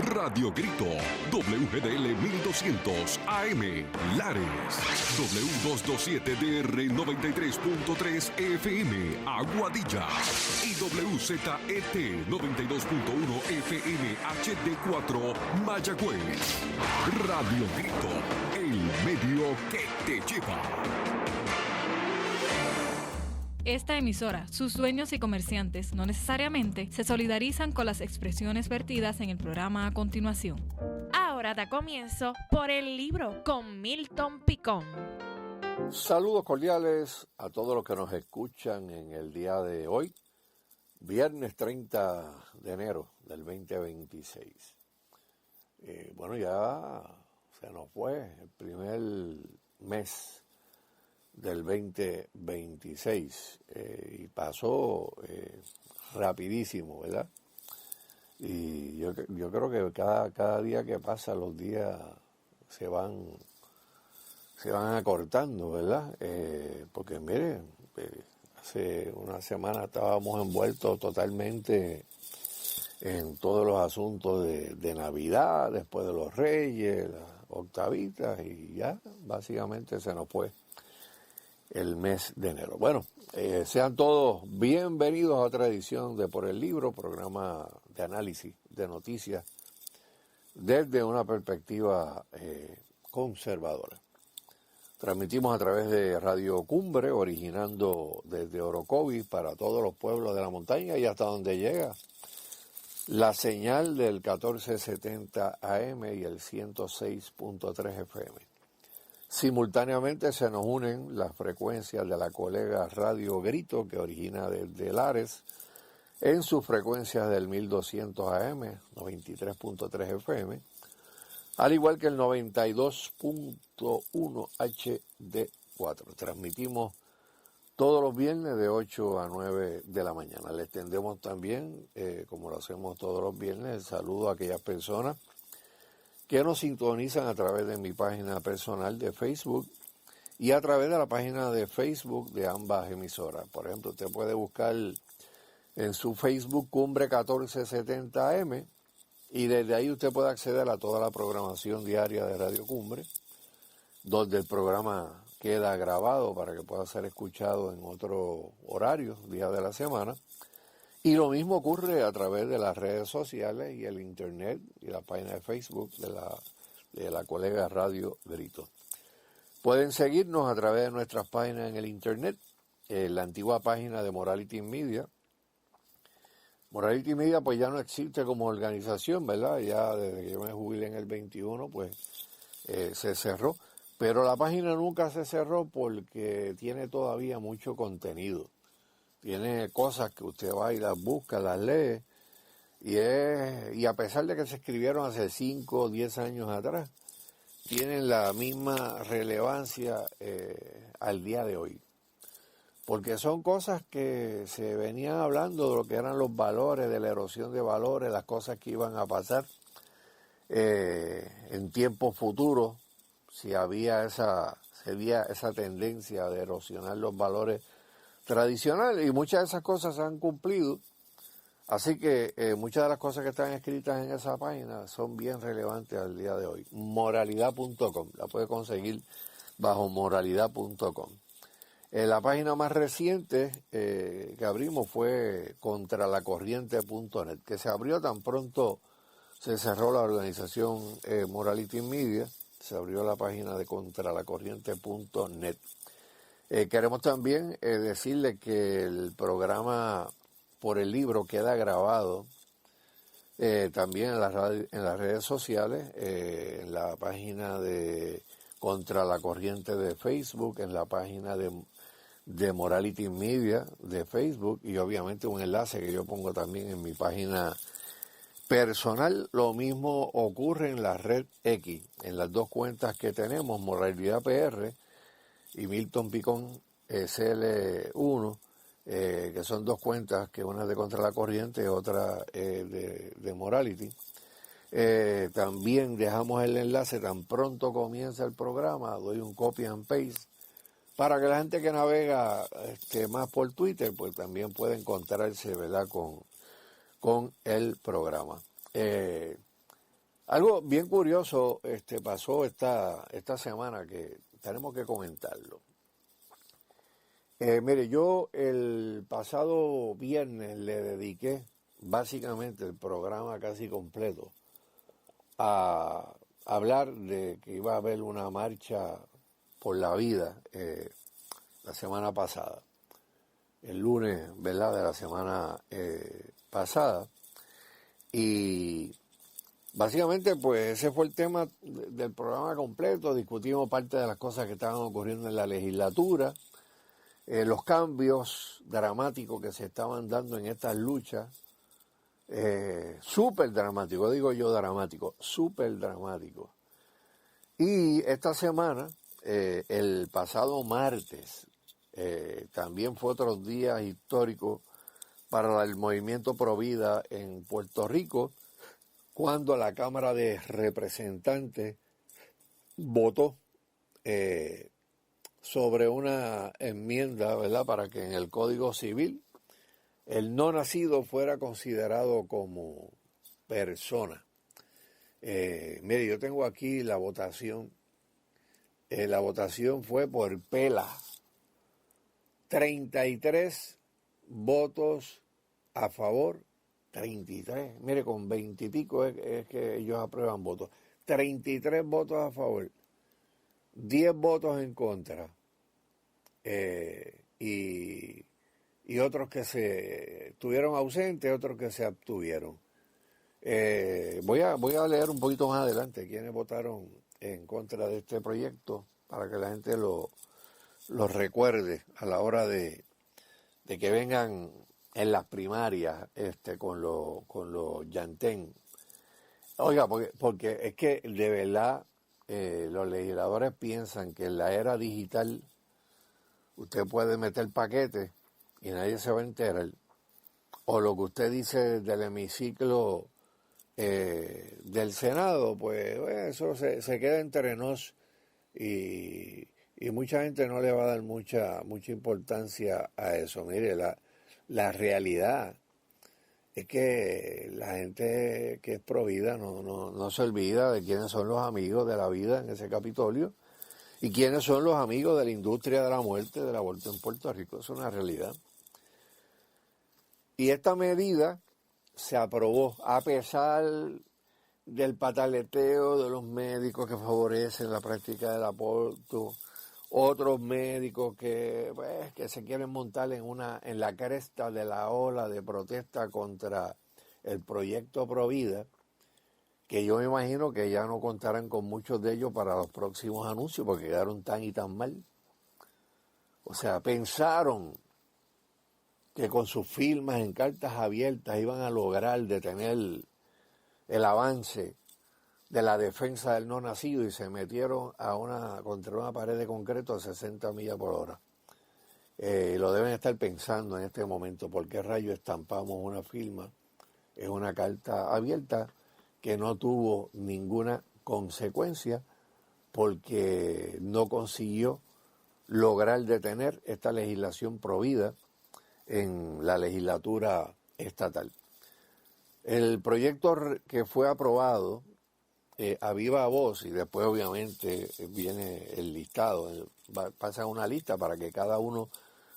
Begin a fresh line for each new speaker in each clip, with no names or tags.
Radio Grito, WGDL 1200 AM, Lares, W227DR 93.3 FM, Aguadilla, y WZET 92.1 FM HD4, Mayagüez. Radio Grito, el medio que te lleva.
Esta emisora, sus dueños y comerciantes no necesariamente se solidarizan con las expresiones vertidas en el programa a continuación.
Ahora da comienzo Por el Libro con Milton Picón.
Saludos cordiales a todos los que nos escuchan en el día de hoy, viernes 30 de enero del 2026. Bueno, ya se nos fue el primer mes del 2026 y pasó rapidísimo, ¿verdad? Y yo creo que cada día que pasa los días se van acortando, ¿verdad? Porque miren, hace una semana estábamos envueltos totalmente en todos los asuntos de Navidad, después de los Reyes, las octavitas, y ya básicamente se nos fue el mes de enero. Bueno, sean todos bienvenidos a otra edición de Por el Libro, programa de análisis de noticias desde una perspectiva conservadora. Transmitimos a través de Radio Cumbre, originando desde Orocovis para todos los pueblos de la montaña y hasta donde llega la señal del 1470 AM y el 106.3 FM. Simultáneamente se nos unen las frecuencias de la colega Radio Grito, que origina desde Lares, en sus frecuencias del 1200 AM, 93.3 FM, al igual que el 92.1 HD4. Transmitimos todos los viernes de 8 a 9 de la mañana. Le extendemos también, como lo hacemos todos los viernes, el saludo a aquellas personas que nos sintonizan a través de mi página personal de Facebook y a través de la página de Facebook de ambas emisoras. Por ejemplo, usted puede buscar en su Facebook Cumbre 1470M y desde ahí usted puede acceder a toda la programación diaria de Radio Cumbre, donde el programa queda grabado para que pueda ser escuchado en otro horario, día de la semana. Y lo mismo ocurre a través de las redes sociales y el internet y la página de Facebook de la colega Radio Grito. Pueden seguirnos a través de nuestras páginas en el internet, la antigua página de Morality Media. Morality Media pues ya no existe como organización, ¿verdad? Ya desde que yo me jubilé en el 21 pues se cerró. Pero la página nunca se cerró porque tiene todavía mucho contenido. Tiene cosas que usted va y las busca, las lee, y a pesar de que se escribieron hace 5 o 10 años atrás, tienen la misma relevancia al día de hoy. Porque son cosas que se venían hablando de lo que eran los valores, de la erosión de valores, las cosas que iban a pasar en tiempos futuros, si había esa tendencia de erosionar los valores tradicional, y muchas de esas cosas se han cumplido, así que muchas de las cosas que están escritas en esa página son bien relevantes al día de hoy. Moralidad.com, la puede conseguir bajo moralidad.com. La página más reciente que abrimos fue contralacorriente.net, que se abrió tan pronto se cerró la organización Morality Media, se abrió la página de contralacorriente.net. Queremos también decirle que el programa Por el Libro queda grabado también en las redes sociales, en la página de Contra la Corriente de Facebook, en la página de Morality Media de Facebook y obviamente un enlace que yo pongo también en mi página personal. Lo mismo ocurre en la red X, en las dos cuentas que tenemos, Moralidad PR y Milton Picón SL1, que son dos cuentas, que una es de Contra la Corriente y otra de Morality. También dejamos el enlace tan pronto comienza el programa, doy un copy and paste para que la gente que navega más por Twitter pues también pueda encontrarse, ¿verdad?, con el programa. Algo bien curioso pasó esta semana que tenemos que comentarlo. Mire, yo el pasado viernes le dediqué básicamente el programa casi completo a hablar de que iba a haber una marcha por la vida la semana pasada, el lunes, ¿verdad?, de la semana pasada. Y básicamente, pues ese fue el tema del programa completo. Discutimos parte de las cosas que estaban ocurriendo en la legislatura, los cambios dramáticos que se estaban dando en estas luchas, súper dramático, digo yo dramático, súper dramático. Y esta semana, el pasado martes, también fue otro día histórico para el movimiento Pro Vida en Puerto Rico, cuando la Cámara de Representantes votó sobre una enmienda, ¿verdad?, para que en el Código Civil el no nacido fuera considerado como persona. Mire, yo tengo aquí la votación. La votación fue por pela. 33 votos a favor, 33. Mire, con 20 y pico es que ellos aprueban votos. 33 votos a favor, 10 votos en contra. Y otros que se estuvieron ausentes, otros que se abstuvieron. Voy a leer un poquito más adelante quienes votaron en contra de este proyecto para que la gente lo recuerde a la hora de que vengan en las primarias con los llantén. Oiga, porque es que de verdad los legisladores piensan que en la era digital usted puede meter paquetes y nadie se va a enterar. O lo que usted dice del hemiciclo del Senado, pues eso se queda entre nos y mucha gente no le va a dar mucha importancia a eso. Mire, la realidad es que la gente que es pro vida no se olvida de quiénes son los amigos de la vida en ese Capitolio y quiénes son los amigos de la industria de la muerte, del aborto en Puerto Rico. Es una realidad. Y esta medida se aprobó a pesar del pataleteo de los médicos que favorecen la práctica del aborto, otros médicos que se quieren montar en la cresta de la ola de protesta contra el proyecto Pro Vida, que yo me imagino que ya no contarán con muchos de ellos para los próximos anuncios porque quedaron tan y tan mal. O sea, pensaron que con sus firmas en cartas abiertas iban a lograr detener el avance de la defensa del no nacido y se metieron contra una pared de concreto a 60 millas por hora. Lo deben estar pensando en este momento, ¿por qué rayos estampamos una firma en una carta abierta que no tuvo ninguna consecuencia porque no consiguió lograr detener esta legislación Pro Vida en la legislatura estatal? El proyecto que fue aprobado a viva voz, y después obviamente viene el listado, pasa una lista para que cada uno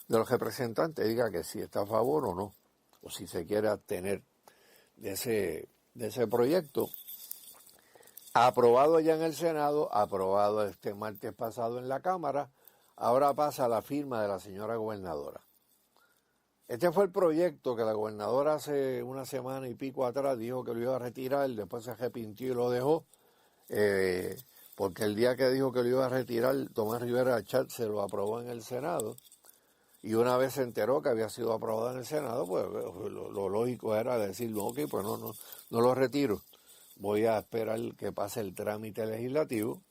de los representantes diga que si está a favor o no, o si se quiere abstener de ese proyecto. Aprobado ya en el Senado, aprobado este martes pasado en la Cámara, ahora pasa a la firma de la señora gobernadora. Este fue el proyecto que la gobernadora hace una semana y pico atrás dijo que lo iba a retirar, después se arrepintió y lo dejó, porque el día que dijo que lo iba a retirar, Tomás Rivera Chat se lo aprobó en el Senado, y una vez se enteró que había sido aprobado en el Senado, pues lo lógico era decir, ok, pues no lo retiro, voy a esperar que pase el trámite legislativo.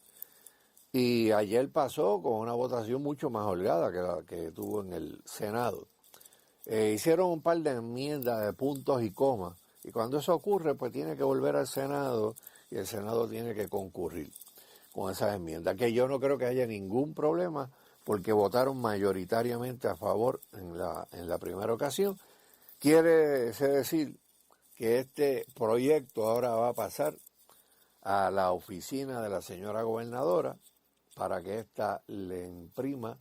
Y ayer pasó con una votación mucho más holgada que la que tuvo en el Senado. Hicieron un par de enmiendas de puntos y comas, y cuando eso ocurre, pues tiene que volver al Senado, y el Senado tiene que concurrir con esas enmiendas, que yo no creo que haya ningún problema, porque votaron mayoritariamente a favor en la primera ocasión. Quiere decir que este proyecto ahora va a pasar a la oficina de la señora gobernadora para que ésta le imprima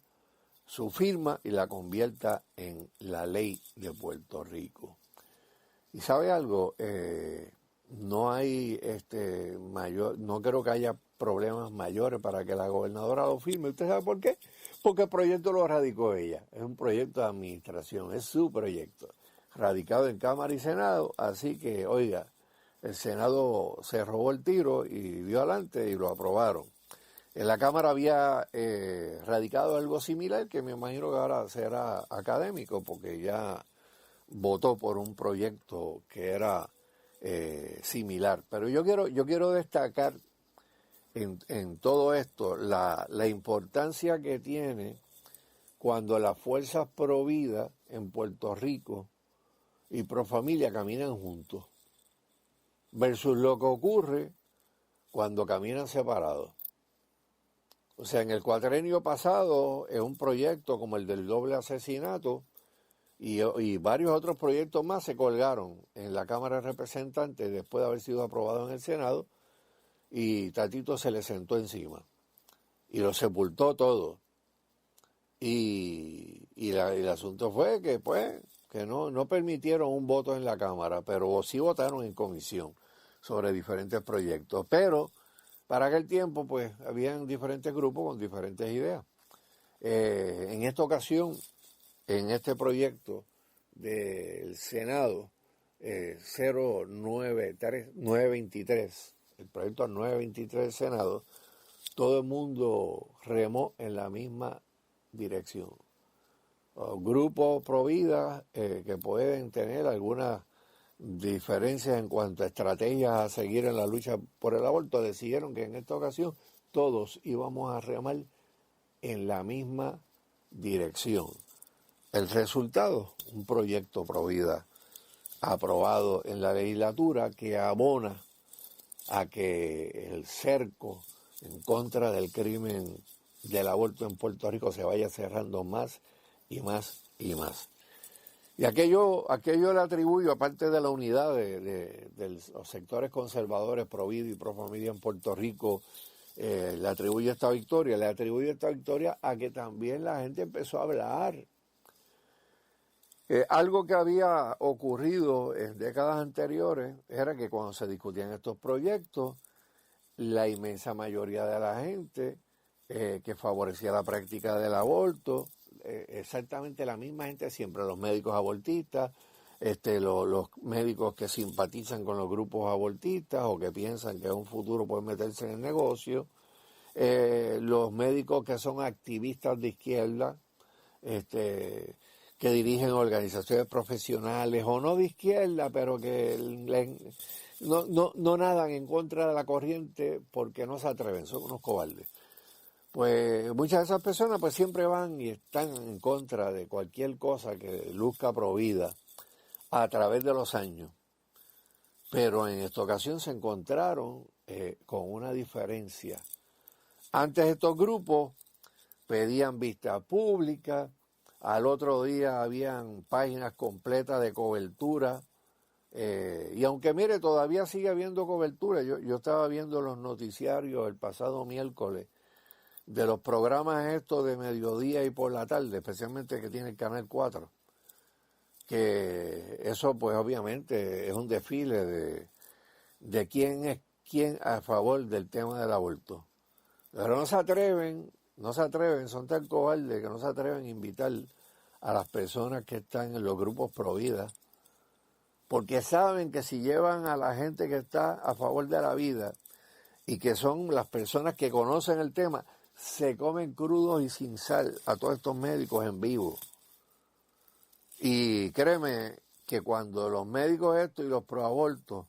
su firma y la convierta en la ley de Puerto Rico. ¿Y sabe algo? No hay no creo que haya problemas mayores para que la gobernadora lo firme. ¿Usted sabe por qué? Porque el proyecto lo radicó ella. Es un proyecto de administración, es su proyecto, radicado en Cámara y Senado. Así que, oiga, el Senado se robó el tiro y dio adelante y lo aprobaron. En la Cámara había radicado algo similar, que me imagino que ahora será académico, porque ya votó por un proyecto que era similar. Pero yo quiero destacar en todo esto la importancia que tiene cuando las fuerzas pro vida en Puerto Rico y pro familia caminan juntos, versus lo que ocurre cuando caminan separados. O sea, en el cuatrenio pasado, en un proyecto como el del doble asesinato y varios otros proyectos más se colgaron en la Cámara de Representantes después de haber sido aprobados en el Senado, y Tatito se le sentó encima y lo sepultó todo. Y el asunto fue que no permitieron un voto en la Cámara, pero sí votaron en comisión sobre diferentes proyectos. Pero para aquel tiempo, pues, habían diferentes grupos con diferentes ideas. En esta ocasión, en este proyecto del Senado 923, el proyecto 923 del Senado, todo el mundo remó en la misma dirección. Grupos pro vida que pueden tener algunas diferencias en cuanto a estrategias a seguir en la lucha por el aborto, decidieron que en esta ocasión todos íbamos a remar en la misma dirección. El resultado, un proyecto pro vida aprobado en la legislatura que abona a que el cerco en contra del crimen del aborto en Puerto Rico se vaya cerrando más y más y más. Y aquello le atribuyo, aparte de la unidad de los sectores conservadores pro vida y pro familia en Puerto Rico, le atribuyo esta victoria a que también la gente empezó a hablar. Algo que había ocurrido en décadas anteriores era que cuando se discutían estos proyectos, la inmensa mayoría de la gente que favorecía la práctica del aborto, exactamente la misma gente siempre, los médicos abortistas, los médicos que simpatizan con los grupos abortistas o que piensan que en un futuro pueden meterse en el negocio, los médicos que son activistas de izquierda, que dirigen organizaciones profesionales o no de izquierda, pero que no nadan en contra de la corriente porque no se atreven, son unos cobardes. Pues muchas de esas personas pues siempre van y están en contra de cualquier cosa que luzca pro vida a través de los años. Pero en esta ocasión se encontraron con una diferencia. Antes estos grupos pedían vista pública, al otro día habían páginas completas de cobertura, y aunque mire, todavía sigue habiendo cobertura. Yo estaba viendo los noticiarios el pasado miércoles de los programas estos de mediodía y por la tarde, especialmente que tiene el Canal 4, que eso pues obviamente es un desfile de quién es quién a favor del tema del aborto. Pero no se atreven, son tan cobardes que no se atreven a invitar a las personas que están en los grupos pro vida, porque saben que si llevan a la gente que está a favor de la vida y que son las personas que conocen el tema, se comen crudos y sin sal a todos estos médicos en vivo. Y créeme que cuando los médicos estos y los proabortos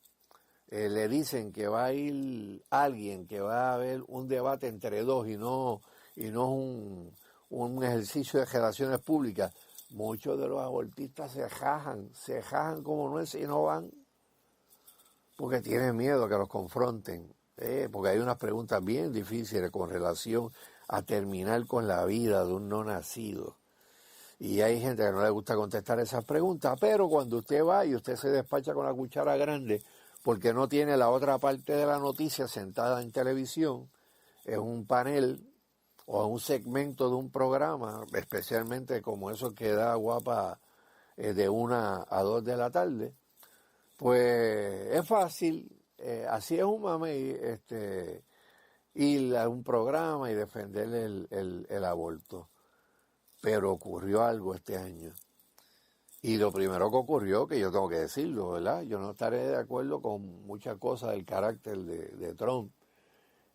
le dicen que va a ir alguien, que va a haber un debate entre dos y no un ejercicio de relaciones públicas, muchos de los abortistas se jajan como nueces y no van, porque tienen miedo a que los confronten, porque hay unas preguntas bien difíciles con relación a terminar con la vida de un no nacido. Y hay gente que no le gusta contestar esas preguntas, pero cuando usted va y usted se despacha con la cuchara grande, porque no tiene la otra parte de la noticia sentada en televisión, en un panel o en un segmento de un programa, especialmente como eso que da Guapa de 1 a 2 de la tarde, pues es fácil, así es un mamey, ir a un programa y defender el aborto. Pero ocurrió algo este año. Y lo primero que ocurrió, que yo tengo que decirlo, ¿verdad? Yo no estaré de acuerdo con muchas cosas del carácter de Trump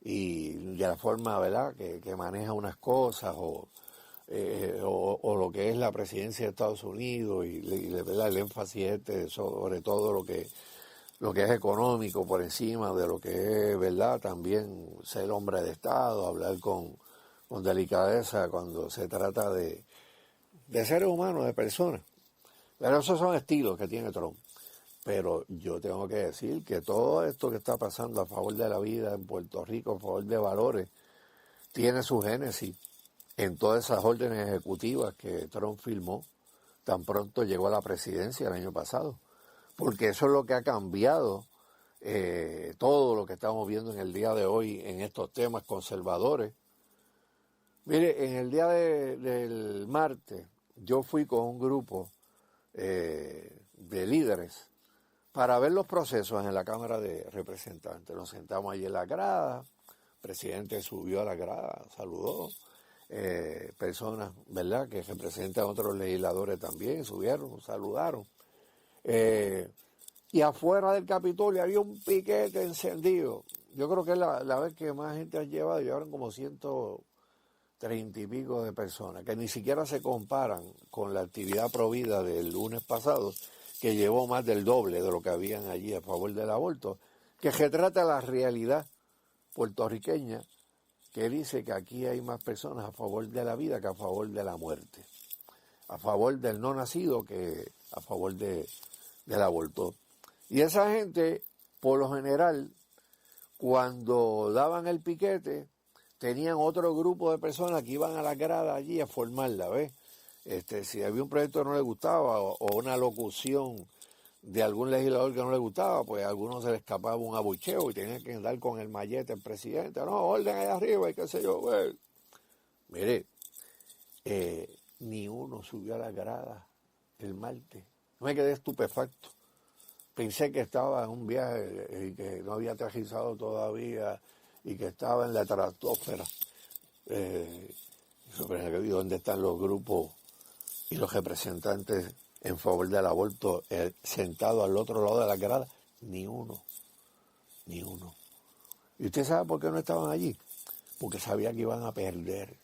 y de la forma, ¿verdad?, que maneja unas cosas o lo que es la presidencia de Estados Unidos ¿verdad?, el énfasis sobre todo lo que es económico por encima de lo que es, ¿verdad?, también ser hombre de Estado, hablar con delicadeza cuando se trata de seres humanos, de personas. Pero esos son estilos que tiene Trump. Pero yo tengo que decir que todo esto que está pasando a favor de la vida en Puerto Rico, a favor de valores, tiene su génesis en todas esas órdenes ejecutivas que Trump firmó tan pronto llegó a la presidencia el año pasado. Porque eso es lo que ha cambiado todo lo que estamos viendo en el día de hoy en estos temas conservadores. Mire, en el día del martes yo fui con un grupo de líderes para ver los procesos en la Cámara de Representantes. Nos sentamos allí en la grada, el presidente subió a la grada, saludó, personas, ¿verdad?, que representan a otros legisladores también, subieron, saludaron. Y afuera del Capitolio había un piquete encendido. Yo creo que es la vez que más gente han llevado, llevaron como 130 y pico de personas, que ni siquiera se comparan con la actividad provida del lunes pasado, que llevó más del doble de lo que habían allí a favor del aborto, que retrata la realidad puertorriqueña, que dice que aquí hay más personas a favor de la vida que a favor de la muerte, a favor del no nacido que a favor del aborto. Y esa gente, por lo general, cuando daban el piquete, tenían otro grupo de personas que iban a la grada allí a formarla, ¿ves? Si había un proyecto que no le gustaba o una locución de algún legislador que no le gustaba, pues a algunos se les escapaba un abucheo y tenían que andar con el mallete el presidente. No, orden allá arriba y qué sé yo, güey. Mire, ni uno subió a la grada el martes. Me quedé estupefacto. Pensé que estaba en un viaje y que no había aterrizado todavía y que estaba en la estratosfera. ¿Dónde están los grupos y los representantes en favor del aborto sentados al otro lado de la grada? Ni uno. ¿Y usted sabe por qué no estaban allí? Porque sabían que iban a perder.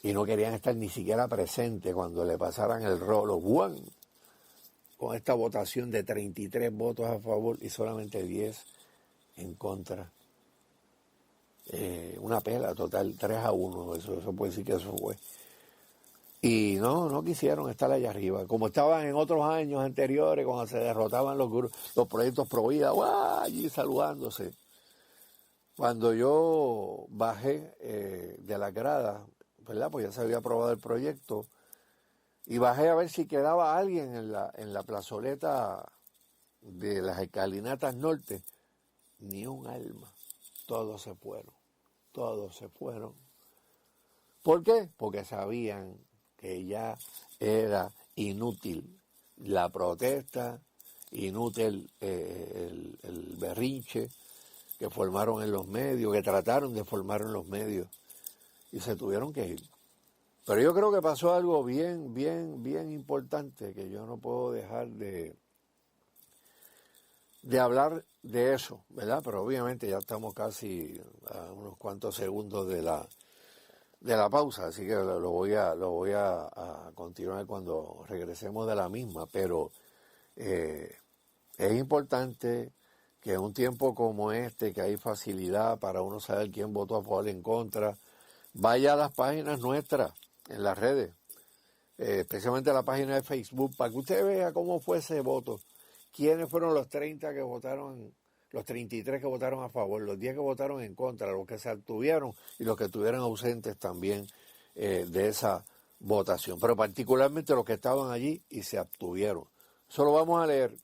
Y no querían estar ni siquiera presentes cuando le pasaran el rolo. ¡Buan! Con esta votación de 33 votos a favor y solamente 10 en contra. Una pela total, 3-1, eso puede decir que eso fue. Y no quisieron estar allá arriba, como estaban en otros años anteriores, cuando se derrotaban los proyectos pro vida, allí saludándose. Cuando yo bajé de la grada, ¿verdad?, pues ya se había aprobado el proyecto, y bajé a ver si quedaba alguien en la plazoleta de las escalinatas norte. Ni un alma. Todos se fueron. ¿Por qué? Porque sabían que ya era inútil la protesta, inútil el berrinche que formaron en los medios, que trataron de formar en los medios, y se tuvieron que ir. Pero yo creo que pasó algo bien importante, que yo no puedo dejar de hablar de eso, ¿verdad? Pero obviamente ya estamos casi a unos cuantos segundos de la pausa, así que lo voy a continuar cuando regresemos de la misma. Pero es importante que en un tiempo como este, que hay facilidad para uno saber quién votó a favor o en contra, vaya a las páginas nuestras en las redes, especialmente la página de Facebook, para que usted vea cómo fue ese voto, quiénes fueron los 30 que votaron, los 33 que votaron a favor, los 10 que votaron en contra, los que se abstuvieron y los que estuvieron ausentes también de esa votación, pero particularmente los que estaban allí y se abstuvieron. Eso lo vamos a leer.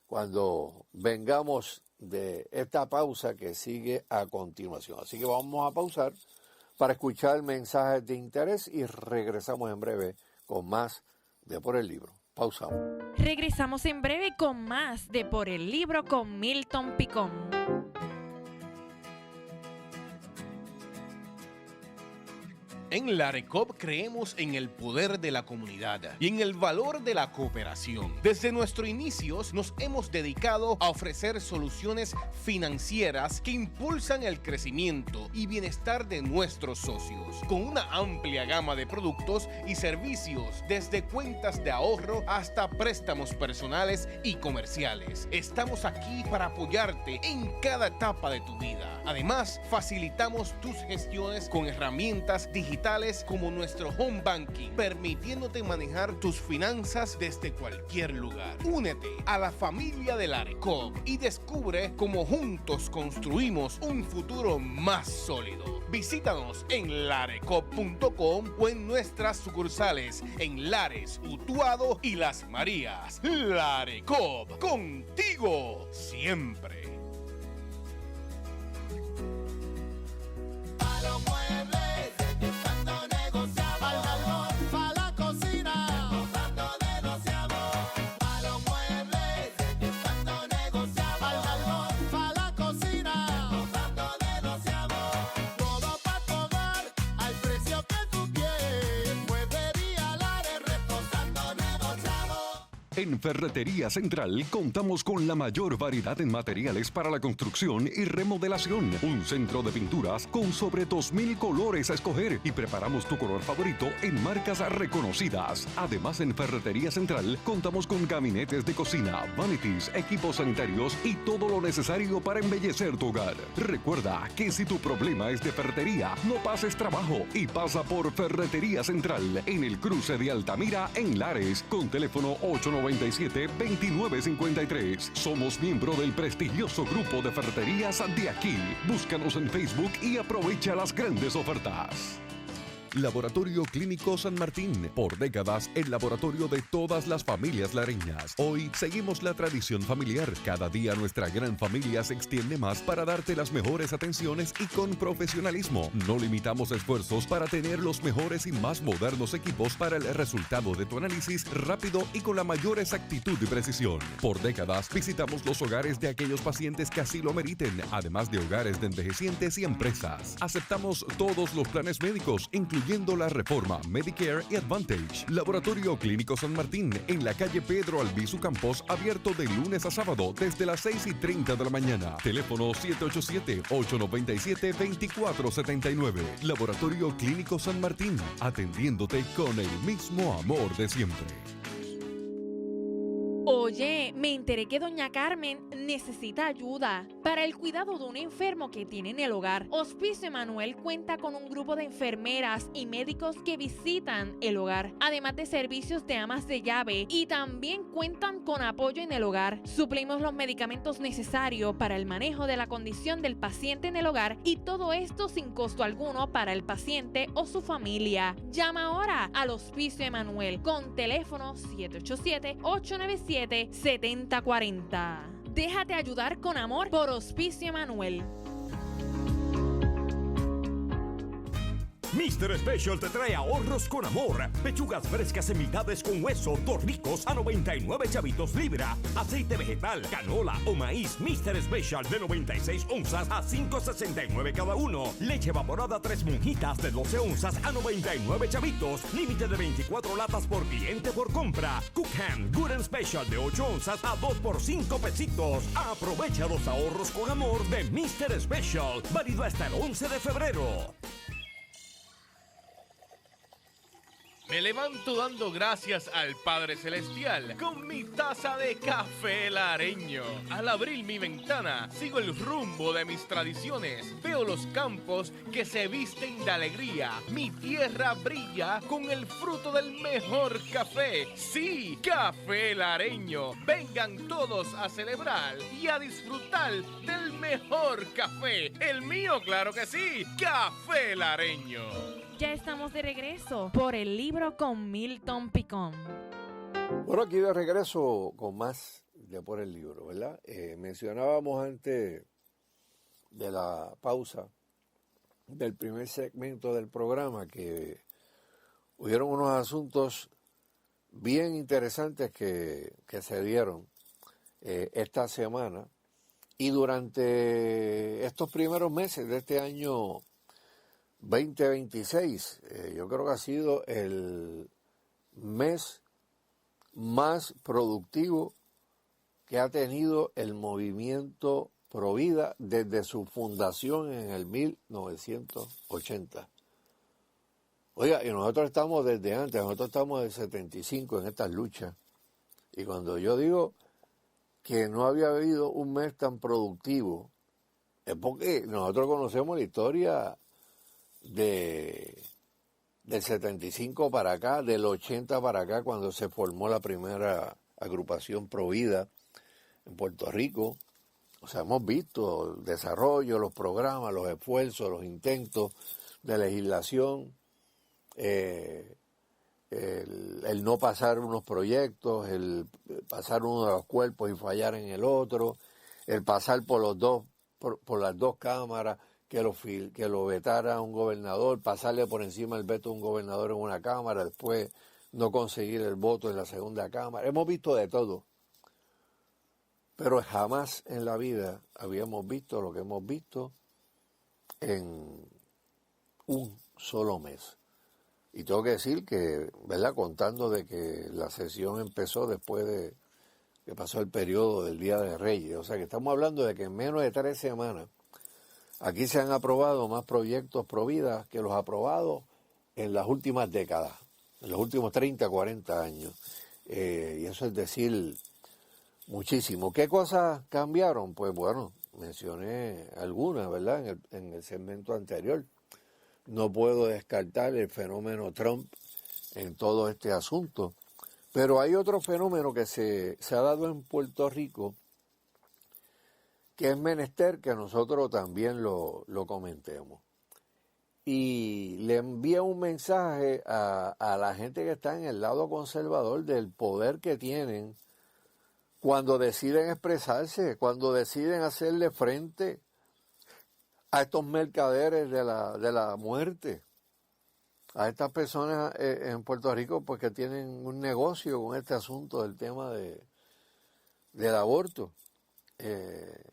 cuando vengamos de esta pausa que sigue a continuación. Así que vamos a pausar para escuchar mensajes de interés y regresamos en breve con más de Por el Libro. Pausamos.
Regresamos en breve con más de Por el Libro con Milton Picón.
En la ARECOP creemos en el poder de la comunidad y en el valor de la cooperación. Desde nuestros inicios nos hemos dedicado a ofrecer soluciones financieras que impulsan el crecimiento y bienestar de nuestros socios, con una amplia gama de productos y servicios, desde cuentas de ahorro hasta préstamos personales y comerciales. Estamos aquí para apoyarte en cada etapa de tu vida. Además, facilitamos tus gestiones con herramientas digitales como nuestro Home Banking, permitiéndote manejar tus finanzas desde cualquier lugar. Únete a la familia de la ARECOP y descubre cómo juntos construimos un futuro más sólido. Visítanos en larecop.com o en nuestras sucursales en Lares, Utuado y Las Marías. La ARECOP, contigo siempre.
En Ferretería Central contamos con la mayor variedad en materiales para la construcción y remodelación. Un centro de pinturas con sobre 2,000 colores a escoger y preparamos tu color favorito en marcas reconocidas. Además, en Ferretería Central contamos con gabinetes de cocina, vanities, equipos sanitarios y todo lo necesario para embellecer tu hogar. Recuerda que si tu problema es de ferretería, no pases trabajo y pasa por Ferretería Central en el cruce de Altamira en Lares con teléfono 897-2953. Somos miembro del prestigioso grupo de ferreterías de aquí. Búscanos en Facebook y aprovecha las grandes ofertas. Laboratorio Clínico San Martín, por décadas el laboratorio de todas las familias lareñas. Hoy seguimos la tradición familiar. Cada día nuestra gran familia se extiende más para darte las mejores atenciones y con profesionalismo. No limitamos esfuerzos para tener los mejores y más modernos equipos para el resultado de tu análisis rápido y con la mayor exactitud y precisión. Por décadas visitamos los hogares de aquellos pacientes que así lo meriten, además de hogares de envejecientes y empresas. Aceptamos todos los planes médicos, incluyendo la Reforma, Medicare y Advantage. Laboratorio Clínico San Martín, en la calle Pedro Albizu Campos, abierto de lunes a sábado desde las 6:30 de la mañana. Teléfono 787-897-2479. Laboratorio Clínico San Martín, atendiéndote con el mismo amor de siempre.
Oye, me enteré que doña Carmen necesita ayuda para el cuidado de un enfermo que tiene en el hogar. Hospicio Emanuel cuenta con un grupo de enfermeras y médicos que visitan el hogar, además de servicios de amas de llave, y también cuentan con apoyo en el hogar. Suplimos los medicamentos necesarios para el manejo de la condición del paciente en el hogar, y todo esto sin costo alguno para el paciente o su familia. Llama ahora al Hospicio Emanuel con teléfono 787-897-7040. Déjate ayudar con amor por Hospicio Emanuel.
Mr. Special te trae ahorros con amor. Pechugas frescas en mitades con hueso, tornicos a 99 chavitos libra. Aceite vegetal, canola o maíz Mr. Special de 96 onzas a 5.69 cada uno. Leche evaporada 3 monjitas de 12 onzas a 99 chavitos. Límite de 24 latas por cliente por compra. Cook Ham Good and Special de 8 onzas a 2 por 5 pesitos. Aprovecha los ahorros con amor de Mr. Special. Válido hasta el 11 de febrero.
Me levanto dando gracias al Padre Celestial con mi taza de café lareño. Al abrir mi ventana, sigo el rumbo de mis tradiciones. Veo los campos que se visten de alegría. Mi tierra brilla con el fruto del mejor café. Sí, café lareño. Vengan todos a celebrar y a disfrutar del mejor café. El mío, claro que sí, café lareño.
Ya estamos de regreso por el libro con Milton Picón.
Bueno, aquí de regreso con más de por el libro, ¿verdad? Mencionábamos antes de la pausa del primer segmento del programa que hubieron unos asuntos bien interesantes que se dieron esta semana y durante estos primeros meses de este año 2026. Yo creo que ha sido el mes más productivo que ha tenido el movimiento Provida desde su fundación en el 1980. Oiga, y nosotros estamos desde antes, nosotros estamos del 75 en estas luchas. Y cuando yo digo que no había habido un mes tan productivo, es porque nosotros conocemos la historia del 75 para acá, del 80 para acá, cuando se formó la primera agrupación Provida en Puerto Rico. O sea, hemos visto el desarrollo, los programas, los esfuerzos, los intentos de legislación, el no pasar unos proyectos, el pasar uno de los cuerpos y fallar en el otro, el pasar por las dos cámaras, que lo vetara un gobernador, pasarle por encima el veto a un gobernador en una cámara, después no conseguir el voto en la segunda cámara. Hemos visto de todo. Pero jamás en la vida habíamos visto lo que hemos visto en un solo mes. Y tengo que decir que, ¿verdad?, contando de que la sesión empezó después de que pasó el periodo del Día de Reyes. O sea que estamos hablando de que en menos de 3 semanas aquí se han aprobado más proyectos Provida que los aprobados en las últimas décadas, en los últimos 30, 40 años. Y eso es decir muchísimo. ¿Qué cosas cambiaron? Pues bueno, mencioné algunas, ¿verdad?, en el segmento anterior. No puedo descartar el fenómeno Trump en todo este asunto. Pero hay otro fenómeno que se ha dado en Puerto Rico que es menester que nosotros también lo comentemos. Y le envía un mensaje a la gente que está en el lado conservador del poder que tienen cuando deciden expresarse, cuando deciden hacerle frente a estos mercaderes de la muerte, a estas personas en Puerto Rico pues que tienen un negocio con este asunto del tema del aborto,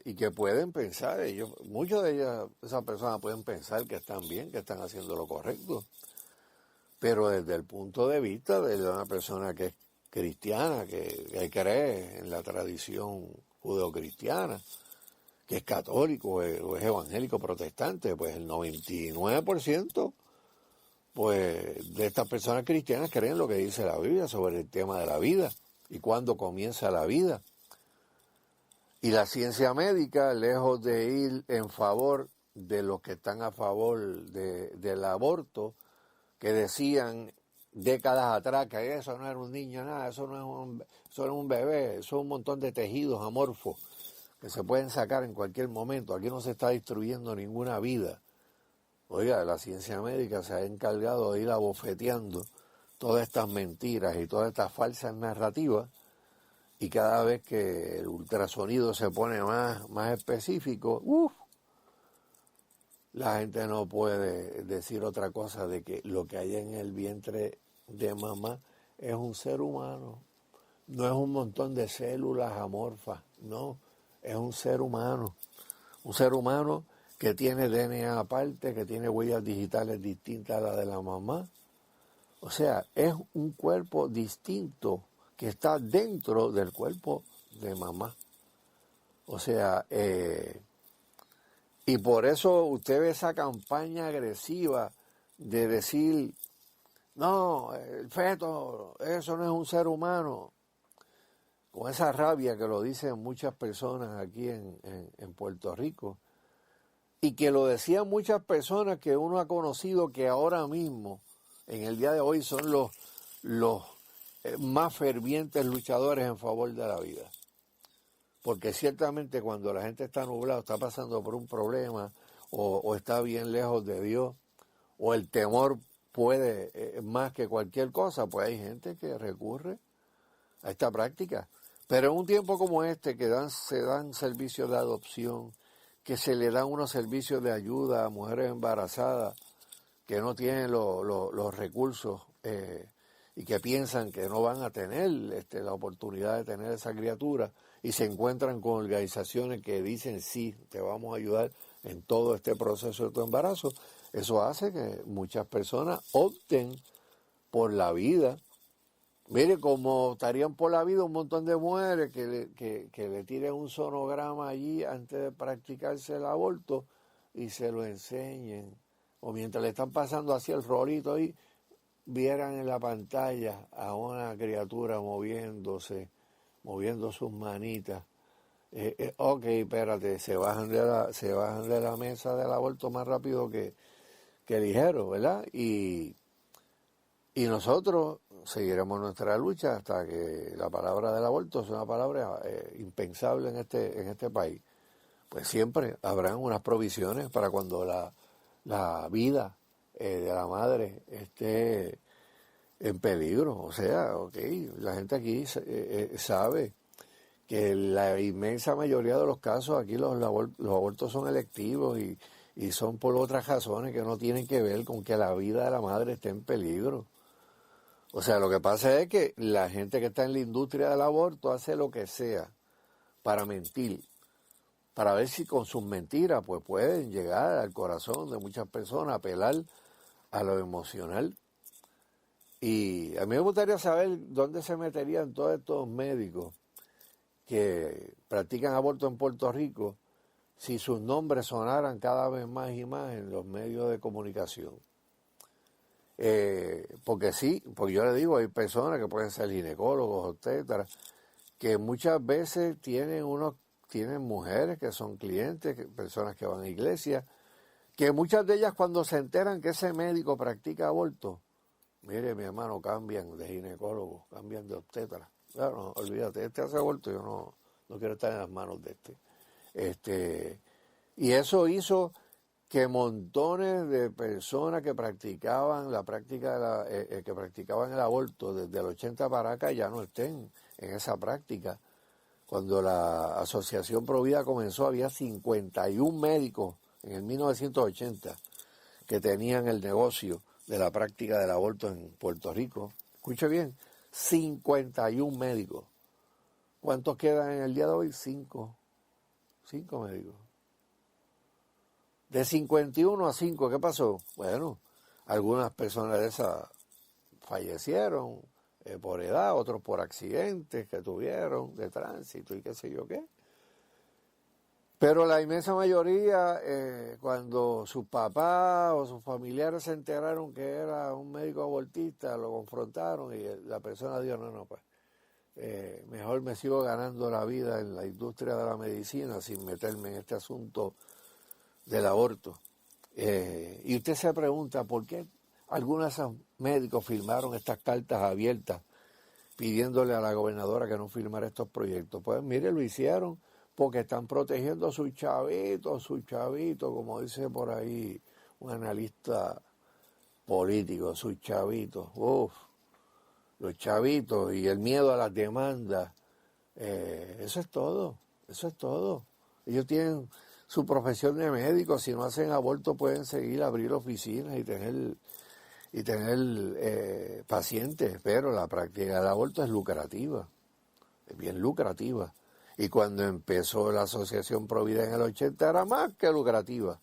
y que pueden pensar, muchas de esas personas pueden pensar que están bien, que están haciendo lo correcto, pero desde el punto de vista de una persona que es cristiana, que cree en la tradición judeocristiana, que es católico o es evangélico protestante, pues el 99% pues de estas personas cristianas creen lo que dice la Biblia sobre el tema de la vida y cuándo comienza la vida. Y la ciencia médica, lejos de ir en favor de los que están a favor del aborto, que decían décadas atrás que eso no era un niño, nada, eso no es un bebé, eso es un montón de tejidos amorfos que se pueden sacar en cualquier momento. Aquí no se está destruyendo ninguna vida. Oiga, la ciencia médica se ha encargado de ir abofeteando todas estas mentiras y todas estas falsas narrativas, y cada vez que el ultrasonido se pone más específico, la gente no puede decir otra cosa de que lo que hay en el vientre de mamá es un ser humano, no es un montón de células amorfas, no, es un ser humano que tiene DNA aparte, que tiene huellas digitales distintas a las de la mamá. O sea, es un cuerpo distinto que está dentro del cuerpo de mamá. O sea, y por eso usted ve esa campaña agresiva de decir, no, el feto, eso no es un ser humano, con esa rabia que lo dicen muchas personas aquí en Puerto Rico, y que lo decían muchas personas que uno ha conocido que ahora mismo, en el día de hoy, son los más fervientes luchadores en favor de la vida. Porque ciertamente cuando la gente está nublada, está pasando por un problema, o está bien lejos de Dios, o el temor puede más que cualquier cosa, pues hay gente que recurre a esta práctica. Pero en un tiempo como este, que se dan servicios de adopción, que se le dan unos servicios de ayuda a mujeres embarazadas que no tienen los recursos y que piensan que no van a tener la oportunidad de tener esa criatura, y se encuentran con organizaciones que dicen sí, te vamos a ayudar en todo este proceso de tu embarazo, eso hace que muchas personas opten por la vida. Mire, como estarían por la vida un montón de mujeres que le tiren un sonograma allí antes de practicarse el aborto y se lo enseñen. O mientras le están pasando así el rolito ahí, vieran en la pantalla a una criatura moviendo sus manitas. Ok, espérate, se bajan de la mesa del aborto más rápido que ligero, ¿verdad? Y nosotros seguiremos nuestra lucha hasta que la palabra del aborto sea una palabra impensable en este país. Pues siempre habrán unas provisiones para cuando la vida de la madre esté en peligro. O sea, la gente aquí sabe que la inmensa mayoría de los casos aquí los abortos son electivos y son por otras razones que no tienen que ver con que la vida de la madre esté en peligro. O sea, lo que pasa es que la gente que está en la industria del aborto hace lo que sea para mentir, para ver si con sus mentiras pues pueden llegar al corazón de muchas personas, apelar a lo emocional. Y a mí me gustaría saber dónde se meterían todos estos médicos que practican aborto en Puerto Rico si sus nombres sonaran cada vez más y más en los medios de comunicación. Porque yo le digo, hay personas que pueden ser ginecólogos, obstetras, que muchas veces tienen mujeres que son clientes, personas que van a iglesia, que muchas de ellas cuando se enteran que ese médico practica aborto, mire mi hermano, cambian de ginecólogo, cambian de obstetra. Claro, no, olvídate, hace aborto, yo no quiero estar en las manos de y eso hizo que montones de personas que practicaban que practicaban el aborto desde el 80 para acá ya no estén en esa práctica. Cuando la Asociación Pro Vida comenzó, había 51 médicos en el 1980 que tenían el negocio de la práctica del aborto en Puerto Rico. Escuche bien, 51 médicos. ¿Cuántos quedan en el día de hoy? 5 médicos. De 51 a 5, ¿qué pasó? Bueno, algunas personas de esas fallecieron por edad, otros por accidentes que tuvieron de tránsito y qué sé yo qué. Pero la inmensa mayoría, cuando sus papás o sus familiares se enteraron que era un médico abortista, lo confrontaron y la persona dijo, no, pues mejor me sigo ganando la vida en la industria de la medicina sin meterme en este asunto del aborto. Y usted se pregunta por qué algunos de esos médicos firmaron estas cartas abiertas pidiéndole a la gobernadora que no firmara estos proyectos. Pues mire, lo hicieron porque están protegiendo a sus chavitos, como dice por ahí un analista político, sus chavitos. Los chavitos y el miedo a las demandas. Eso es todo. Ellos tienen su profesión de médicos, si no hacen aborto pueden seguir, abrir oficinas y tener pacientes, pero la práctica del aborto es lucrativa, es bien lucrativa. Y cuando empezó la Asociación Pro Vida en el 80 era más que lucrativa.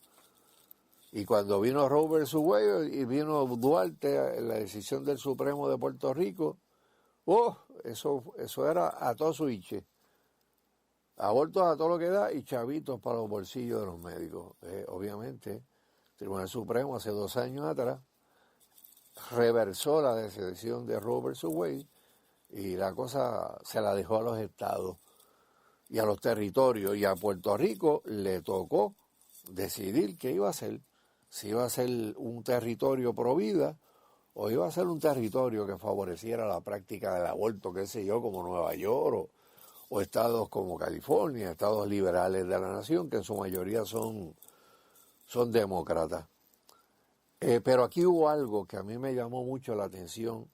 Y cuando vino Roe vs. Wade y vino Duarte, la decisión del Supremo de Puerto Rico, eso era a todo switch. Abortos a todo lo que da y chavitos para los bolsillos de los médicos. Obviamente, el Tribunal Supremo hace 2 años atrás reversó la decisión de Roe vs. Wade y la cosa se la dejó a los estados y a los territorios. Y a Puerto Rico le tocó decidir qué iba a hacer. Si iba a ser un territorio pro vida o iba a ser un territorio que favoreciera la práctica del aborto, qué sé yo, como Nueva York o estados como California, estados liberales de la nación, que en su mayoría son demócratas. Pero aquí hubo algo que a mí me llamó mucho la atención,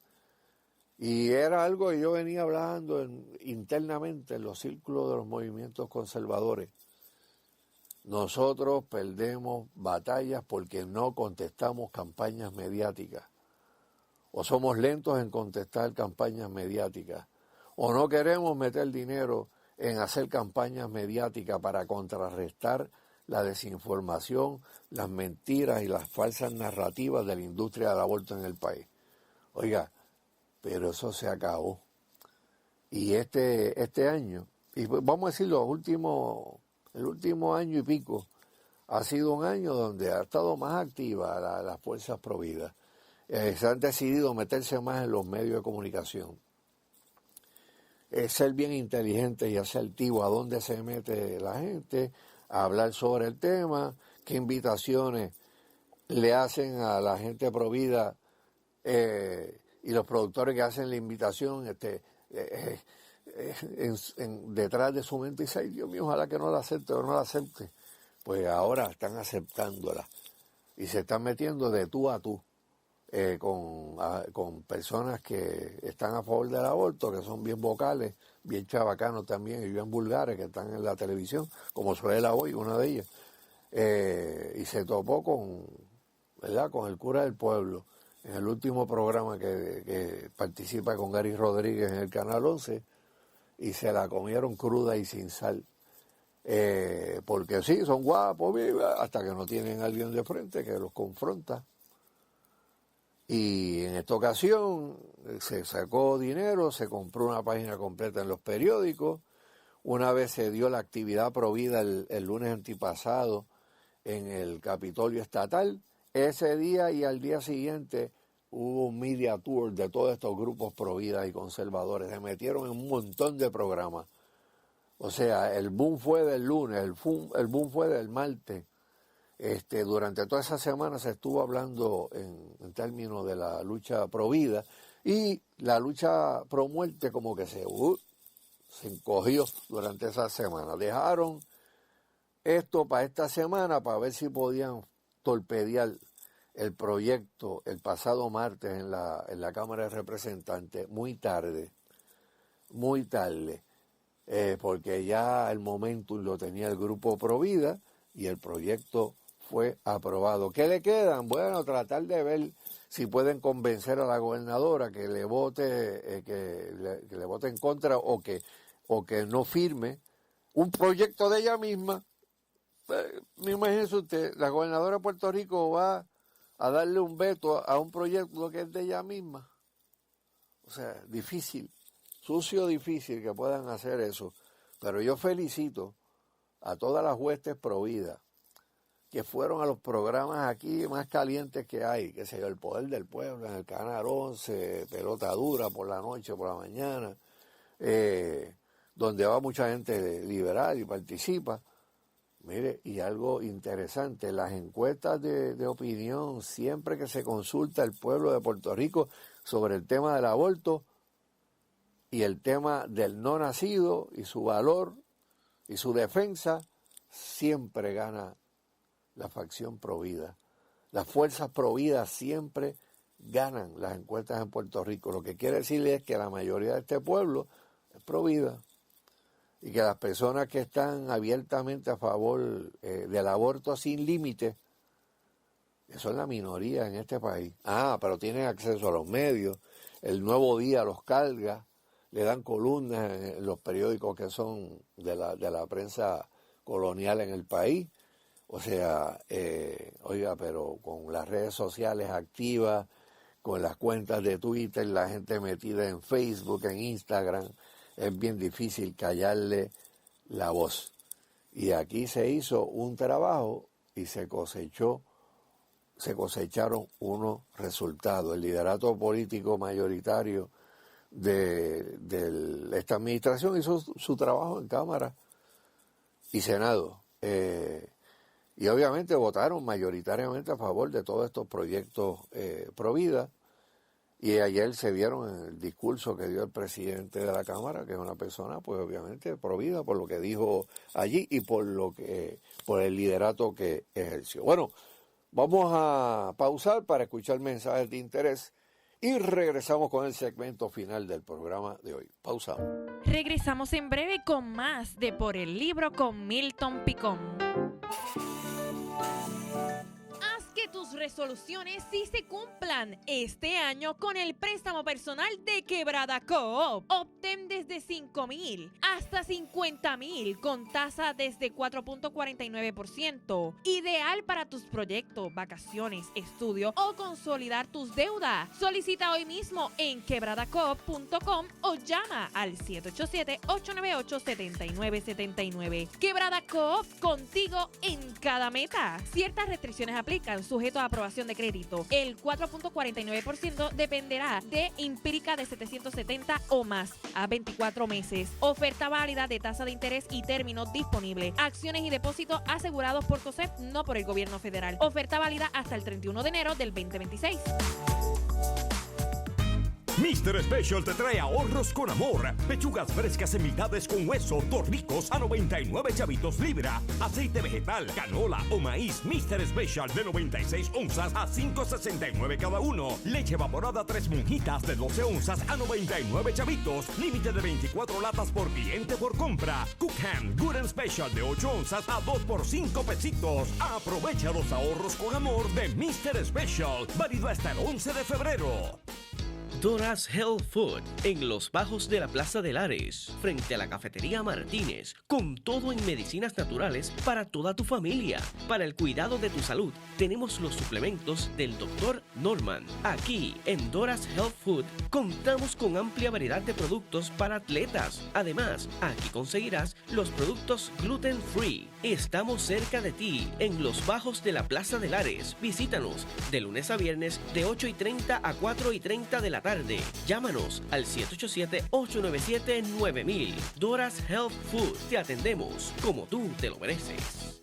Y era algo que yo venía hablando internamente en los círculos de los movimientos conservadores. Nosotros perdemos batallas porque no contestamos campañas mediáticas. O somos lentos en contestar campañas mediáticas. O no queremos meter dinero en hacer campañas mediáticas para contrarrestar la desinformación, las mentiras y las falsas narrativas de la industria del aborto en el país. Oiga, pero eso se acabó. Y este año, y vamos a decir el último año y pico, ha sido un año donde ha estado más activa las fuerzas pro vida. Se han decidido meterse más en los medios de comunicación. Ser bien inteligente y asertivo a dónde se mete la gente, a hablar sobre el tema, qué invitaciones le hacen a la gente pro vida y los productores que hacen la invitación detrás de su mente y dice, ay Dios mío, ojalá que no la acepte o no la acepte. Pues ahora están aceptándola y se están metiendo de tú a tú con personas que están a favor del aborto, que son bien vocales, bien chabacanos también y bien vulgares, que están en la televisión, como Suela hoy, una de ellas. Y se topó con el cura del pueblo, en el último programa que participa con Gary Rodríguez en el Canal 11, y se la comieron cruda y sin sal. Porque sí, son guapos, hasta que no tienen a alguien de frente que los confronta. Y en esta ocasión se sacó dinero, se compró una página completa en los periódicos. Una vez se dio la actividad provida el lunes antipasado en el Capitolio Estatal. Ese día y al día siguiente hubo un media tour de todos estos grupos provida y conservadores. Se metieron en un montón de programas. O sea, el boom fue del lunes, el boom fue del martes. Durante toda esa semana se estuvo hablando en términos de la lucha pro vida y la lucha pro muerte como que se encogió durante esa semana. Dejaron esto para esta semana para ver si podían torpedear el proyecto el pasado martes en la Cámara de Representantes muy tarde, porque ya el momentum lo tenía el grupo pro vida y el proyecto fue aprobado. ¿Qué le quedan? Bueno, tratar de ver si pueden convencer a la gobernadora que le vote que le vote en contra o que no firme un proyecto de ella misma. Imagínese usted, la gobernadora de Puerto Rico va a darle un veto a un proyecto que es de ella misma. O sea, difícil, difícil que puedan hacer eso. Pero yo felicito a todas las huestes pro vida que fueron a los programas aquí más calientes que hay, que se dio El Poder del Pueblo, en el Canal 11, Pelota Dura por la noche, por la mañana, donde va mucha gente liberal y participa. Mire, y algo interesante, las encuestas de opinión, siempre que se consulta el pueblo de Puerto Rico sobre el tema del aborto y el tema del no nacido y su valor y su defensa, siempre gana la facción pro vida. Las fuerzas pro vida siempre ganan las encuestas en Puerto Rico. Lo que quiere decir es que la mayoría de este pueblo es pro vida y que las personas que están abiertamente a favor del aborto sin límite, eso es la minoría en este país. Pero tienen acceso a los medios, el Nuevo Día los carga, le dan columnas en los periódicos que son de la prensa colonial en el país. O sea, pero con las redes sociales activas, con las cuentas de Twitter, la gente metida en Facebook, en Instagram, es bien difícil callarle la voz. Y aquí se hizo un trabajo y se cosecharon unos resultados. El liderato político mayoritario de esta administración hizo su trabajo en Cámara y Senado. Y obviamente votaron mayoritariamente a favor de todos estos proyectos pro vida. Y ayer se vieron en el discurso que dio el presidente de la Cámara, que es una persona, pues obviamente pro vida, por lo que dijo allí y por el liderato que ejerció. Bueno, vamos a pausar para escuchar mensajes de interés Y regresamos con el segmento final del programa de hoy. Pausamos.
Regresamos en breve con más de Por el Libro con Milton Picón. Que tus resoluciones sí se cumplan este año con el préstamo personal de Quebrada Coop. Obtén desde $5,000 hasta $50,000 con tasa desde 4.49%. Ideal para tus proyectos, vacaciones, estudio o consolidar tus deudas. Solicita hoy mismo en quebradacoop.com o llama al 787-898-7979. Quebrada Coop, contigo en cada meta. Ciertas restricciones aplican, sujeto a aprobación de crédito. El 4.49% dependerá de empírica de 770 o más a 24 meses. Oferta válida de tasa de interés y términos disponibles. Acciones y depósitos asegurados por COSEP, no por el gobierno federal. Oferta válida hasta el 31 de enero del 2026.
Mr. Special te trae ahorros con amor. Pechugas frescas en mitades con hueso, tornicos a 99 chavitos libra. Aceite vegetal, canola o maíz Mr. Special de 96 onzas a 5.69 cada uno. Leche evaporada 3 monjitas de 12 onzas a 99 chavitos. Límite de 24 latas por cliente por compra. Cook Hand Good and Special de 8 onzas a 2 por 5 pesitos. Aprovecha los ahorros con amor de Mr. Special. Válido hasta el 11 de febrero.
Dora's Health Food, en los bajos de la Plaza de Lares, frente a la Cafetería Martínez, con todo en medicinas naturales para toda tu familia. Para el cuidado de tu salud, tenemos los suplementos del Dr. Norman. Aquí, en Dora's Health Food, contamos con amplia variedad de productos para atletas. Además, aquí conseguirás los productos gluten free. Estamos cerca de ti, en los bajos de la Plaza de Lares. Visítanos de lunes a viernes de 8:30 a 4:30 de la tarde. Llámanos al 787-897-9000. Dora's Health Food. Te atendemos como tú te lo mereces.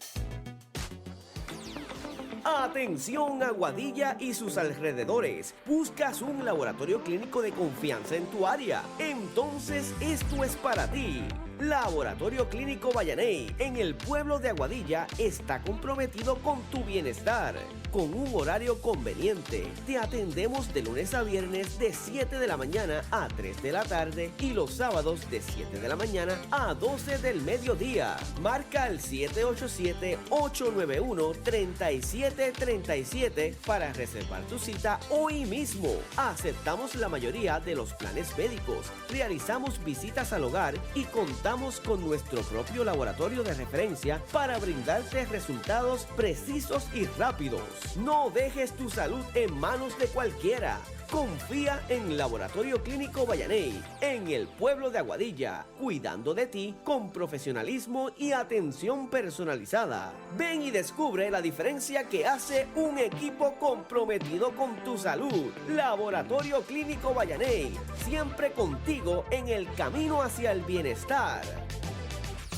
Atención Aguadilla y sus alrededores. ¿Buscas un laboratorio clínico de confianza en tu área? Entonces esto es para ti. Laboratorio Clínico Vallaney, en el pueblo de Aguadilla, está comprometido con tu bienestar. Con un horario conveniente, te atendemos de lunes a viernes de 7 de la mañana a 3 de la tarde y los sábados de 7 de la mañana a 12 del mediodía. Marca al 787-891-3737 para reservar tu cita hoy mismo. Aceptamos la mayoría de los planes médicos, realizamos visitas al hogar y contamos con nuestro propio laboratorio de referencia para brindarte resultados precisos y rápidos. No dejes tu salud en manos de cualquiera. Confía en Laboratorio Clínico Vallaney, en el pueblo de Aguadilla, cuidando de ti con profesionalismo y atención personalizada. Ven y descubre la diferencia que hace un equipo comprometido con tu salud. Laboratorio Clínico Vallaney, siempre contigo en el camino hacia el bienestar.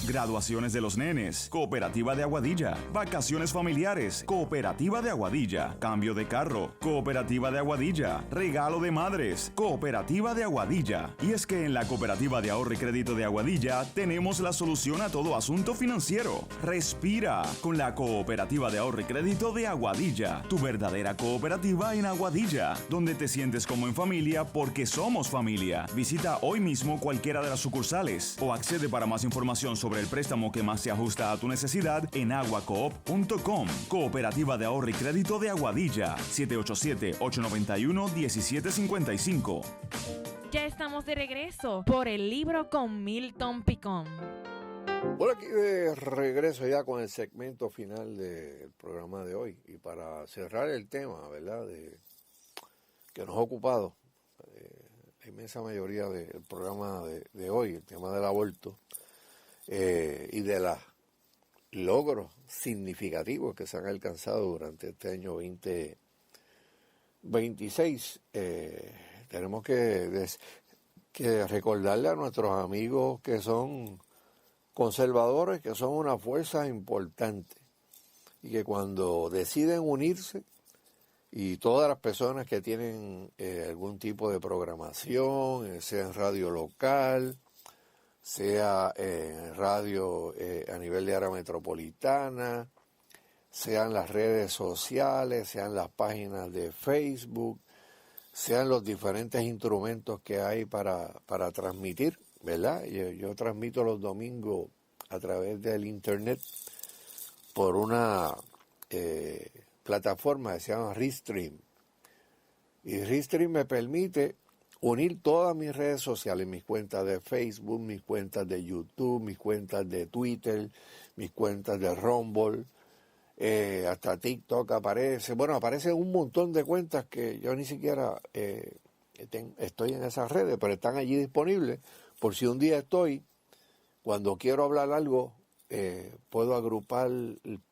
Graduaciones de los nenes, Cooperativa de Aguadilla. Vacaciones familiares, Cooperativa de Aguadilla. Cambio de carro, Cooperativa de Aguadilla. Regalo de madres, Cooperativa de Aguadilla. Y es que en la Cooperativa de Ahorro y Crédito de Aguadilla tenemos la solución a todo asunto financiero. Respira con la Cooperativa de Ahorro y Crédito de Aguadilla. Tu verdadera cooperativa en Aguadilla, donde te sientes como en familia porque somos familia. Visita hoy mismo cualquiera de las sucursales o accede para más información sobre el préstamo que más se ajusta a tu necesidad en aguacoop.com. Cooperativa de Ahorro y Crédito de Aguadilla. 787-891-1755.
Ya estamos de regreso por el libro con Milton Picón.
Por aquí de regreso ya con el segmento final del programa de hoy. Y para cerrar el tema, ¿verdad?, que nos ha ocupado la inmensa mayoría del programa de hoy, el tema del aborto. Y de los logros significativos que se han alcanzado durante este año 2026, tenemos que recordarle a nuestros amigos que son conservadores, que son una fuerza importante y que cuando deciden unirse, y todas las personas que tienen algún tipo de programación, sea en radio local, sea en radio a nivel de área metropolitana, sean las redes sociales, sean las páginas de Facebook, sean los diferentes instrumentos que hay para transmitir, ¿verdad? Yo transmito los domingos a través del internet por una plataforma que se llama Restream. Y Restream me permite unir todas mis redes sociales, mis cuentas de Facebook, mis cuentas de YouTube, mis cuentas de Twitter, mis cuentas de Rumble, hasta TikTok aparece. Bueno, aparecen un montón de cuentas que yo ni siquiera estoy en esas redes, pero están allí disponibles por si un día cuando quiero hablar algo, puedo agrupar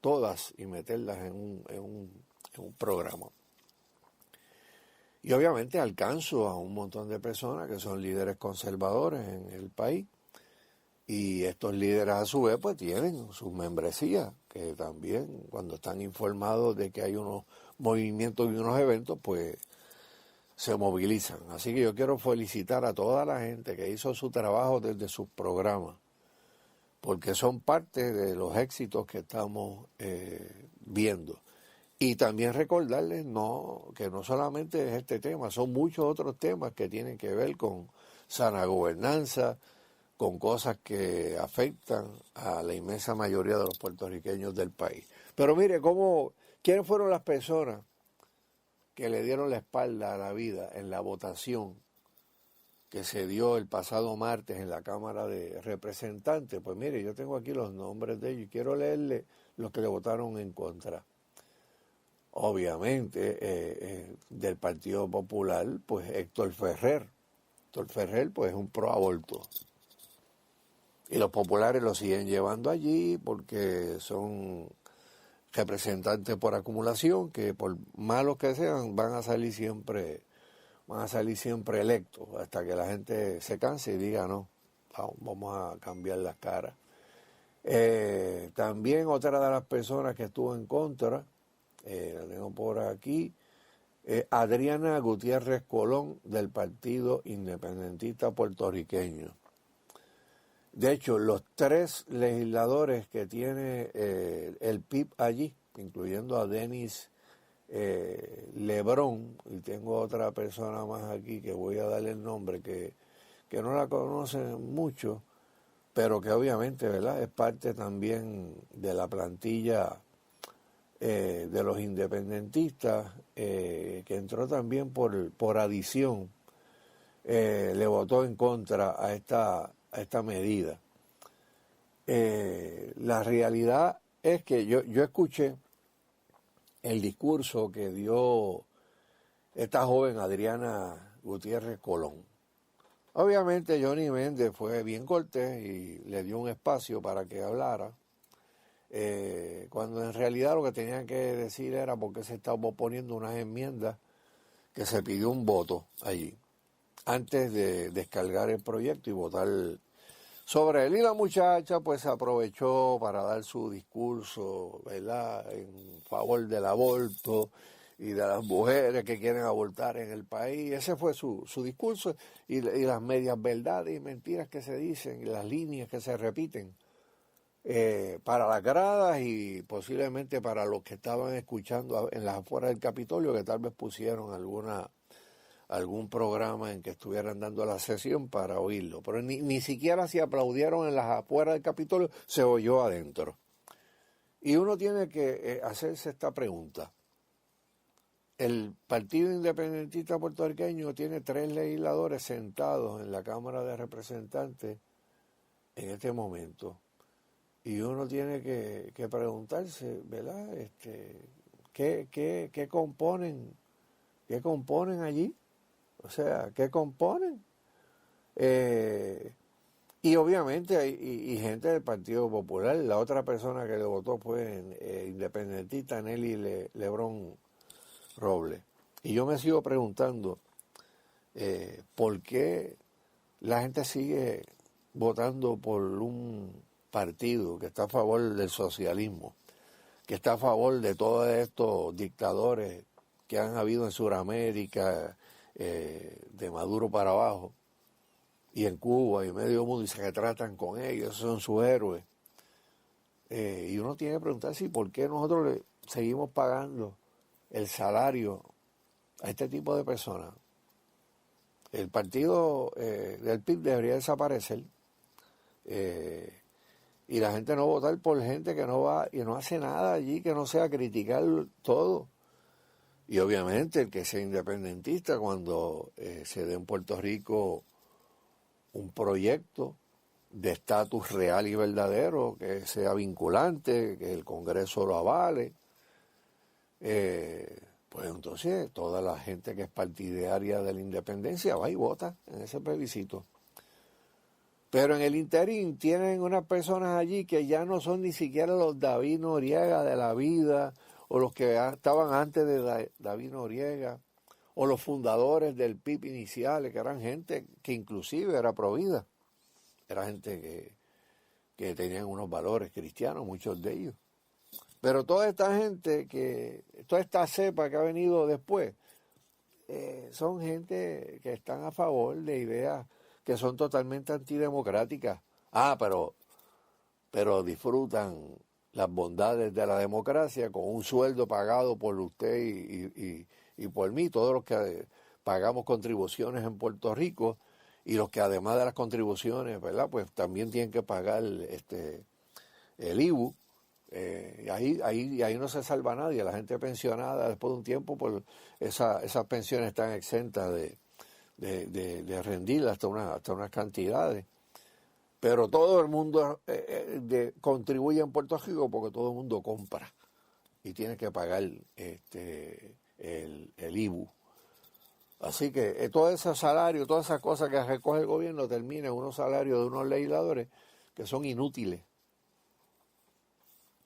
todas y meterlas en un programa. Y obviamente alcanzo a un montón de personas que son líderes conservadores en el país. Y estos líderes a su vez pues tienen sus membresías, que también cuando están informados de que hay unos movimientos y unos eventos, pues se movilizan. Así que yo quiero felicitar a toda la gente que hizo su trabajo desde sus programas, porque son parte de los éxitos que estamos viendo. Y también recordarles que no solamente es este tema, son muchos otros temas que tienen que ver con sana gobernanza, con cosas que afectan a la inmensa mayoría de los puertorriqueños del país. Pero mire, ¿quiénes fueron las personas que le dieron la espalda a la vida en la votación que se dio el pasado martes en la Cámara de Representantes? Pues mire, yo tengo aquí los nombres de ellos y quiero leerle los que le votaron en contra. Obviamente, del Partido Popular, pues Héctor Ferrer. Héctor Ferrer, pues es un pro aborto. Y los populares lo siguen llevando allí porque son representantes por acumulación, que por malos que sean, van a salir siempre electos, hasta que la gente se canse y diga, no, vamos a cambiar las caras. También otra de las personas que estuvo en contra, la tengo por aquí, Adriana Gutiérrez Colón, del Partido Independentista Puertorriqueño. De hecho, los 3 legisladores que tiene el PIB allí, incluyendo a Denis Lebrón, y tengo otra persona más aquí que voy a darle el nombre, que no la conocen mucho, pero que obviamente, ¿verdad?, es parte también de la plantilla de los independentistas, que entró también por adición, le votó en contra a esta medida. La realidad es que yo escuché el discurso que dio esta joven Adriana Gutiérrez Colón. Obviamente Johnny Méndez fue bien cortés y le dio un espacio para que hablara, cuando en realidad lo que tenía que decir era porque se estaba oponiendo unas enmiendas que se pidió un voto allí, antes de descargar el proyecto y votar sobre él. Y la muchacha pues aprovechó para dar su discurso, ¿verdad?, en favor del aborto y de las mujeres que quieren abortar en el país. Ese fue su discurso, y las medias verdades y mentiras que se dicen, y las líneas que se repiten para las gradas y posiblemente para los que estaban escuchando en las afueras del Capitolio, que tal vez pusieron algún programa en que estuvieran dando la sesión para oírlo. Pero ni siquiera si aplaudieron en las afueras del Capitolio, se oyó adentro. Y uno tiene que hacerse esta pregunta. El Partido Independentista Puertorriqueño tiene 3 legisladores sentados en la Cámara de Representantes en este momento. Y uno tiene que preguntarse, ¿verdad?, ¿qué componen allí? O sea, ¿qué componen? Y obviamente hay gente del Partido Popular. La otra persona que le votó fue independentista, Nelly Lebrón Robles. Y yo me sigo preguntando por qué la gente sigue votando por un partido que está a favor del socialismo, que está a favor de todos estos dictadores que han habido en Sudamérica, de Maduro para abajo, y en Cuba y medio mundo, y se retratan con ellos, son sus héroes. Y uno tiene que preguntarse por qué nosotros le seguimos pagando el salario a este tipo de personas. el partido del PIB debería desaparecer y la gente no votar por gente que no va y no hace nada allí que no sea criticar todo. Y obviamente el que sea independentista, cuando se dé en Puerto Rico un proyecto de estatus real y verdadero, que sea vinculante, que el Congreso lo avale, pues entonces toda la gente que es partidaria de la independencia va y vota en ese plebiscito. Pero en el interín tienen unas personas allí que ya no son ni siquiera los David Noriega de la vida, o los que estaban antes de David Noriega, o los fundadores del PIB iniciales, que eran gente que inclusive era provida. Era gente que tenían unos valores cristianos, muchos de ellos. Pero toda esta gente, toda esta cepa que ha venido después, son gente que están a favor de ideas que son totalmente antidemocráticas. Pero disfrutan las bondades de la democracia con un sueldo pagado por usted y por mí, todos los que pagamos contribuciones en Puerto Rico, y los que además de las contribuciones, ¿verdad?, pues también tienen que pagar el IVU. Y ahí no se salva nadie. La gente pensionada, después de un tiempo, pues esas pensiones están exentas de rendir hasta unas cantidades. Pero todo el mundo contribuye en Puerto Rico porque todo el mundo compra y tiene que pagar el IVU. Así que todo ese salario, todas esas cosas que recoge el gobierno termina en unos salarios de unos legisladores que son inútiles,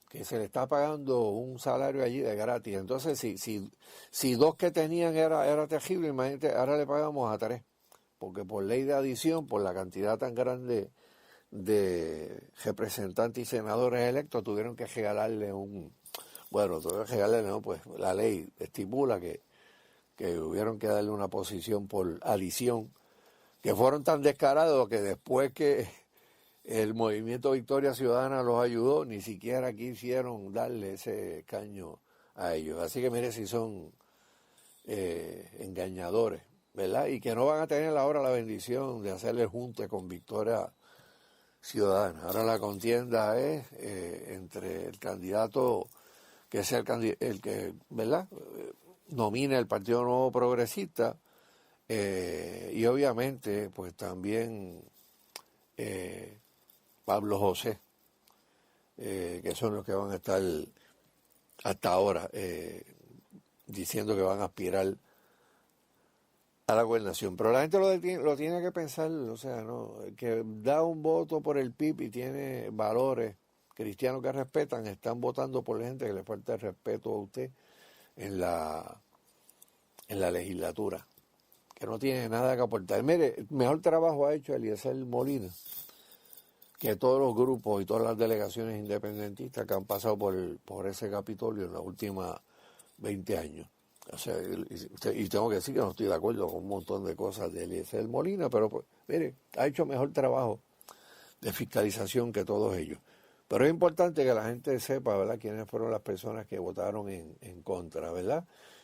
que se le está pagando un salario allí de gratis. Entonces, si dos que tenían era terrible, imagínate, ahora le pagamos a 3, porque por ley de adición, por la cantidad tan grande de representantes y senadores electos, tuvieron que regalarle pues la ley estipula que hubieron que darle una posición por adición, que fueron tan descarados que después que el movimiento Victoria Ciudadana los ayudó, ni siquiera quisieron darle ese caño a ellos. Así que mire si son engañadores, ¿verdad? Y que no van a tener ahora la bendición de hacerle junte con Victoria Ciudadana. Ahora la contienda es entre el candidato que sea el que, ¿verdad?, nomina el Partido Nuevo Progresista, y obviamente pues también Pablo José, que son los que van a estar hasta ahora diciendo que van a aspirar a la gobernación. Pero la gente lo tiene que pensar, o sea, no, el que da un voto por el PIB y tiene valores cristianos que respetan, están votando por la gente que le falta el respeto a usted en la legislatura, que no tiene nada que aportar. Mire, el mejor trabajo ha hecho Eliezer Molina que todos los grupos y todas las delegaciones independentistas que han pasado por ese Capitolio en los últimos 20 años. O sea, y tengo que decir que no estoy de acuerdo con un montón de cosas de Eliezer Molina, pero pues, mire, ha hecho mejor trabajo de fiscalización que todos ellos. Pero es importante que la gente sepa, ¿verdad?, quiénes fueron las personas que votaron en contra, ¿verdad?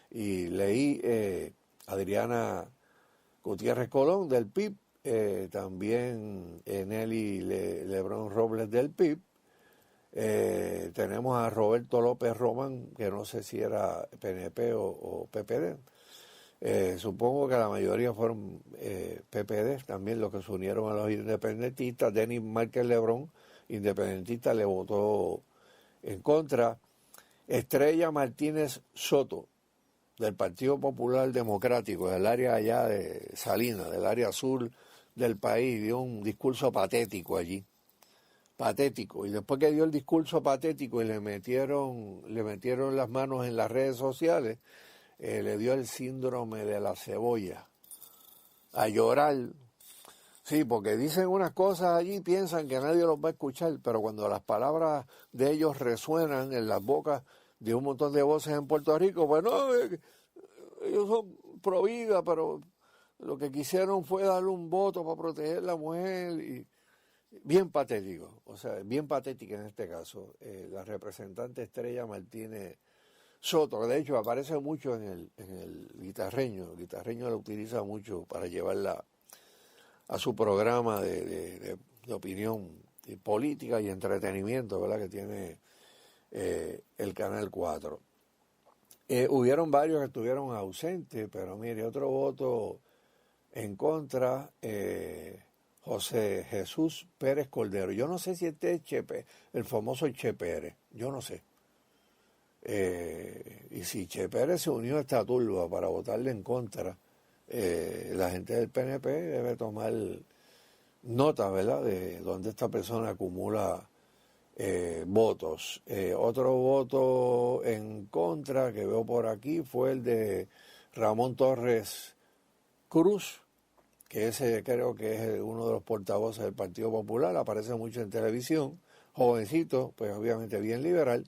Y leí Adriana Gutiérrez Colón del PIB, también Nelly Lebrón Robles del PIB, tenemos a Roberto López Román, que no sé si era PNP o PPD, supongo que la mayoría fueron PPD, también los que se unieron a los independentistas. Denis Márquez Lebrón, independentista, le votó en contra. Estrella Martínez Soto, del Partido Popular Democrático, del área allá de Salinas, del área sur del país, dio un discurso patético allí. Patético. Y después que dio el discurso patético y le metieron las manos en las redes sociales, le dio el síndrome de la cebolla. A llorar. Sí, porque dicen unas cosas allí, piensan que nadie los va a escuchar, pero cuando las palabras de ellos resuenan en las bocas de un montón de voces en Puerto Rico, pues no, ellos son pro vida, pero lo que quisieron fue darle un voto para proteger a la mujer. Y bien patético, o sea, bien patética en este caso, la representante Estrella Martínez Soto, que de hecho aparece mucho en el guitarreño. El guitarreño lo utiliza mucho para llevarla a su programa de opinión y política y entretenimiento, ¿verdad?, que tiene el Canal 4. Hubieron varios que estuvieron ausentes, pero mire, otro voto en contra, José Jesús Pérez Cordero. Yo no sé si este es Chepe, el famoso Che Pérez, yo no sé. Y si Che Pérez se unió a esta turba para votarle en contra, la gente del PNP debe tomar nota, ¿verdad?, de dónde esta persona acumula votos. Otro voto en contra que veo por aquí fue el de Ramón Torres Cruz, que ese creo que es uno de los portavoces del Partido Popular, aparece mucho en televisión, jovencito, pues obviamente bien liberal,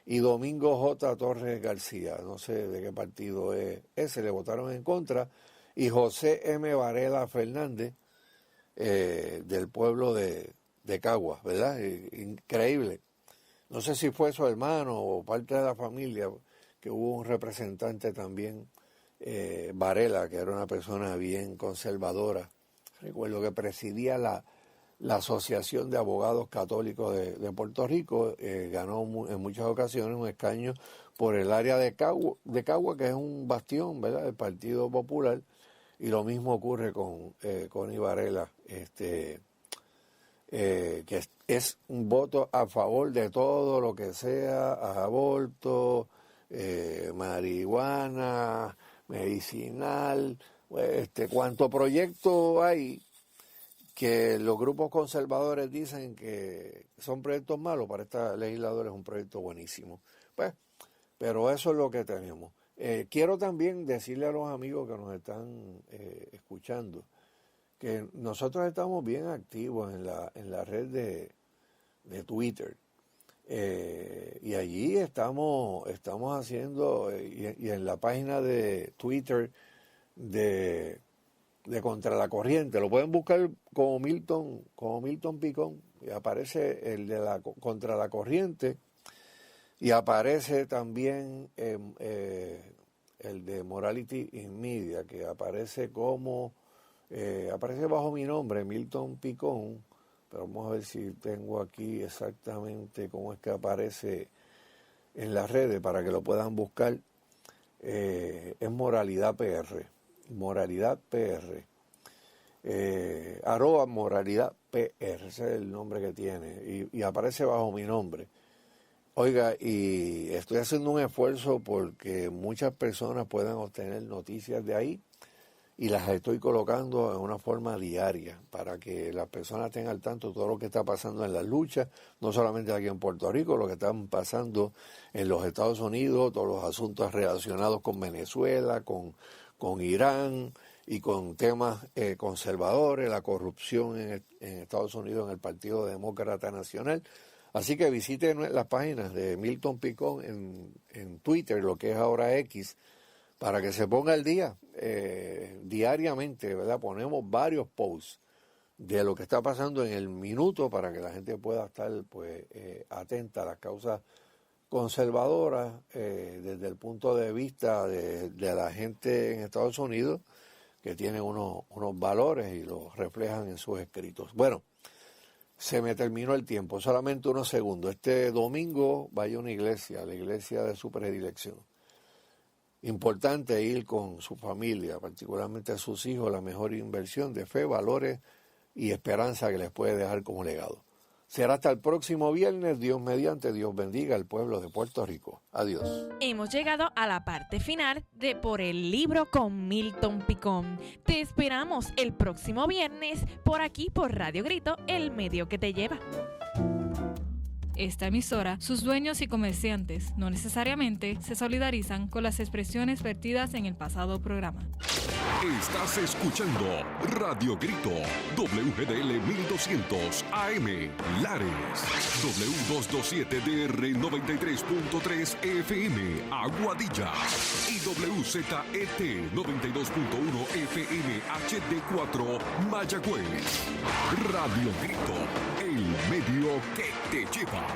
y Domingo J. Torres García, no sé de qué partido es ese, le votaron en contra, y José M. Varela Fernández, del pueblo de Caguas, ¿verdad? Increíble. No sé si fue su hermano o parte de la familia, que hubo un representante también, Varela, que era una persona bien conservadora. Recuerdo que presidía la Asociación de Abogados Católicos de Puerto Rico, ganó en muchas ocasiones un escaño por el área de Cagua, que es un bastión, ¿verdad?, del Partido Popular, y lo mismo ocurre con Varela, que es un voto a favor de todo lo que sea aborto, marihuana, medicinal, cuanto proyecto hay que los grupos conservadores dicen que son proyectos malos, para esta legisladora es un proyecto buenísimo. Pues, pero eso es lo que tenemos. Quiero también decirle a los amigos que nos están escuchando que nosotros estamos bien activos en la red de Twitter. Y allí estamos haciendo, y en la página de Twitter de Contra la Corriente, lo pueden buscar como Milton Picón, y aparece el de Contra la Corriente, y aparece también el de Morality in Media, que aparece aparece bajo mi nombre, Milton Picón, pero vamos a ver si tengo aquí exactamente cómo es que aparece en las redes para que lo puedan buscar. Es Moralidad PR, @Moralidad PR, ese es el nombre que tiene, y aparece bajo mi nombre. Oiga, y estoy haciendo un esfuerzo porque muchas personas puedan obtener noticias de ahí, y las estoy colocando en una forma diaria para que las personas tengan al tanto de todo lo que está pasando en las luchas, no solamente aquí en Puerto Rico, lo que están pasando en los Estados Unidos, todos los asuntos relacionados con Venezuela, con Irán y con temas conservadores, la corrupción en Estados Unidos en el Partido Demócrata Nacional. Así que visiten las páginas de Milton Picón en Twitter, lo que es ahora X, para que se ponga al día diariamente, ¿verdad? Ponemos varios posts de lo que está pasando en el minuto para que la gente pueda estar pues atenta a las causas conservadoras desde el punto de vista de la gente en Estados Unidos, que tiene unos valores y los reflejan en sus escritos. Bueno, se me terminó el tiempo, solamente unos segundos. Este domingo vaya a una iglesia, la iglesia de su predilección. Importante ir con su familia, particularmente a sus hijos, la mejor inversión de fe, valores y esperanza que les puede dejar como legado. Será hasta el próximo viernes, Dios mediante, Dios bendiga al pueblo de Puerto Rico. Adiós.
Hemos llegado a la parte final de Por el Libro con Milton Picón. Te esperamos el próximo viernes por aquí por Radio Grito, el medio que te lleva.
Esta emisora, sus dueños y comerciantes no necesariamente se solidarizan con las expresiones vertidas en el pasado programa.
Estás escuchando Radio Grito, WGDL 1200 AM, Lares, W227DR 93.3 FM, Aguadilla, y WZET 92.1 FM HD4, Mayagüez. Radio Grito, el medio que te lleva.